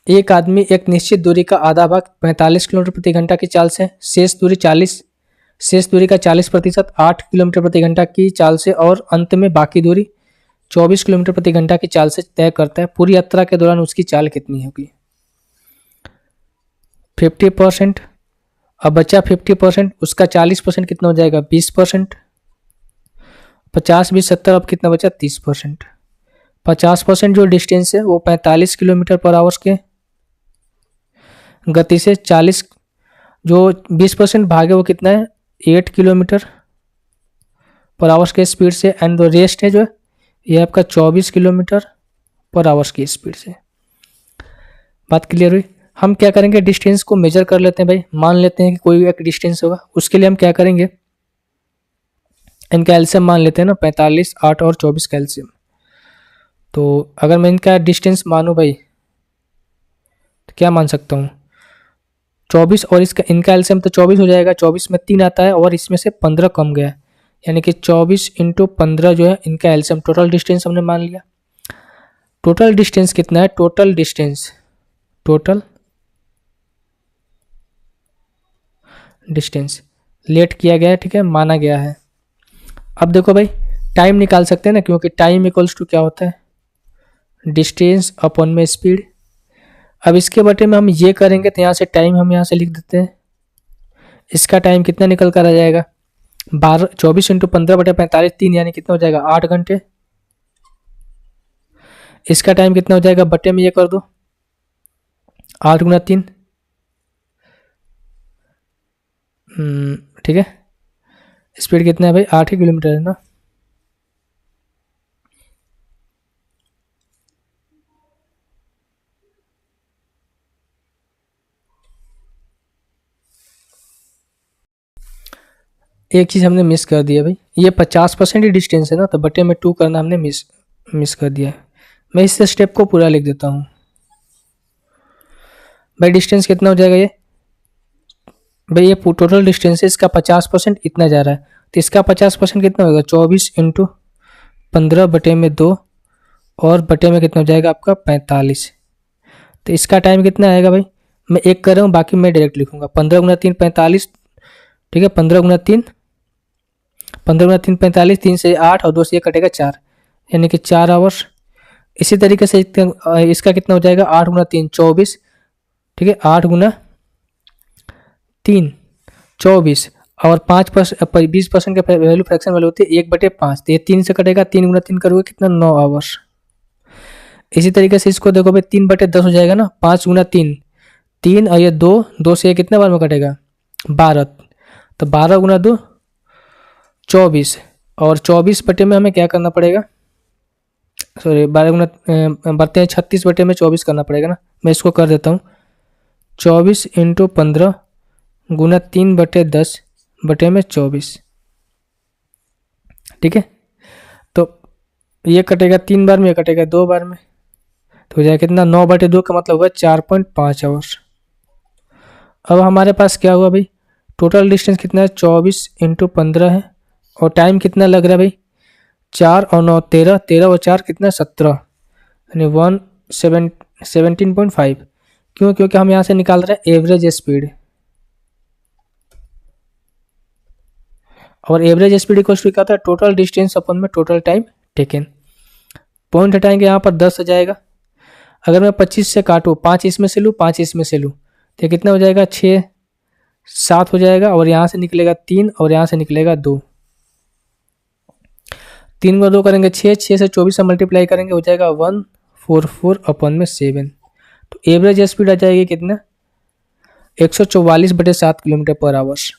एक आदमी एक निश्चित दूरी का आधा भाग 45 किलोमीटर प्रति घंटा की चाल से, शेष दूरी का 40% 8 किलोमीटर प्रति घंटा की चाल से और अंत में बाकी दूरी 24 किलोमीटर प्रति घंटा की चाल से तय करता है। पूरी यात्रा के दौरान उसकी चाल कितनी होगी? 50%। अब बचा 50%, उसका 40% कितना हो जाएगा? 20%। 50 20 70, अब कितना बचा? 30%। 50% जो डिस्टेंस है वो 45 किलोमीटर पर आवर्स के गति से 40, जो 20% भाग है वो कितना है? 8 किलोमीटर पर आवर्स के स्पीड से, एंड रेस्ट है जो है ये आपका 24 किलोमीटर पर आवर्स की स्पीड से। बात क्लियर हुई? हम क्या करेंगे, डिस्टेंस को मेजर कर लेते हैं भाई। मान लेते हैं कि कोई एक डिस्टेंस होगा, उसके लिए हम क्या करेंगे, इनका एलसीएम मान लेते हैं ना, 45 8 और 24 का एलसीएम। तो अगर मैं इनका डिस्टेंस मानूं भाई तो क्या मान सकता हूँ? 24 और इनका एलसीएम तो 24 हो जाएगा। 24 में 3 आता है और इसमें से 15 कम गया, यानी कि 24 × 15 जो है इनका एलसीएम। टोटल डिस्टेंस हमने मान लिया। टोटल डिस्टेंस कितना है? टोटल डिस्टेंस लेट किया गया है, ठीक है, माना गया है। अब देखो भाई, टाइम निकाल सकते हैं ना, क्योंकि टाइम इक्वल्स टू क्या होता है? डिस्टेंस अपॉन में स्पीड। अब इसके बटे में हम ये करेंगे तो यहाँ से टाइम हम यहाँ से लिख देते हैं। इसका टाइम कितना निकल कर आ जाएगा? 24 × 15 बटे 45 3, यानी कितना हो जाएगा? 8 घंटे। इसका टाइम कितना हो जाएगा? बटे में ये कर दो, 8 × 3, ठीक है। स्पीड कितना है भाई? 8 ही किलोमीटर है ना। एक चीज़ हमने मिस कर दिया भाई, ये 50% ही डिस्टेंस है ना, तो बटे में 2 करना हमने मिस कर दिया है। मैं इस स्टेप को पूरा लिख देता हूँ भाई। डिस्टेंस कितना हो जाएगा ये भाई? ये टोटल डिस्टेंस है, इसका 50% इतना जा रहा है, तो इसका 50% कितना होगा? 24 × 15 बटे में 2 और बटे में कितना हो जाएगा आपका? 45। तो इसका टाइम कितना आएगा भाई? मैं एक कर रहा हूँ, बाकी मैं डायरेक्ट लिखूंगा। 15 × 3 45, ठीक है। 15 × 3 45, 3 से 8 और 2 से 1 कटेगा 4, यानी कि 4 आवर्स। इसी तरीके से इसका कितना हो जाएगा? 8 × 3 24, ठीक है। 8 × 3 24 और 20% का वैल्यू फ्रैक्शन वैल्यू होती है 1/5, तो ये 3 से कटेगा। 3 × 3 करोगे कितना? 9 आवर्स। इसी तरीके से इसको देखो भाई, 3/10 हो जाएगा ना। 5 × 3 3 और ये 2 से ये कितने बार में कटेगा? 12, तो 12 × 2 24, और 24 बटे में हमें क्या करना पड़ेगा? सॉरी, 12 बढ़ते हैं 36 बटे में 24 करना पड़ेगा ना। मैं इसको कर देता हूँ, 24 × 15 × 3/10 बटे में 24, ठीक है। तो ये कटेगा 3 बार में, ये कटेगा 2 बार में, तो हो जाएगा कितना? 9/2 का मतलब हुआ 4.5 आवर्स। अब हमारे पास क्या हुआ भाई? टोटल डिस्टेंस कितना है? 24 × 15 है, और टाइम कितना लग रहा है भाई? 4 और 9 13, 13 और 4 कितना? 17, यानी 17.5। क्यों? क्योंकि हम यहाँ से निकाल रहे हैं एवरेज स्पीड, और एवरेज स्पीड इक्वल टू क्या होता है? टोटल डिस्टेंस अपन में टोटल टाइम टेकन। पॉइंट हटाएंगे, यहाँ पर 10 आ जाएगा। अगर मैं 25 से काटूँ, 5 इसमें से लूँ, 5 इसमें से लूँ, तो कितना हो जाएगा? 6 7 हो जाएगा, और यहाँ से निकलेगा 3 और यहाँ से निकलेगा 2। 3 को 2 करेंगे 6, 6 से 24 से मल्टीप्लाई करेंगे, हो जाएगा 144/7। तो एवरेज स्पीड आ जाएगी कितना? 144/7 किलोमीटर पर आवर्स।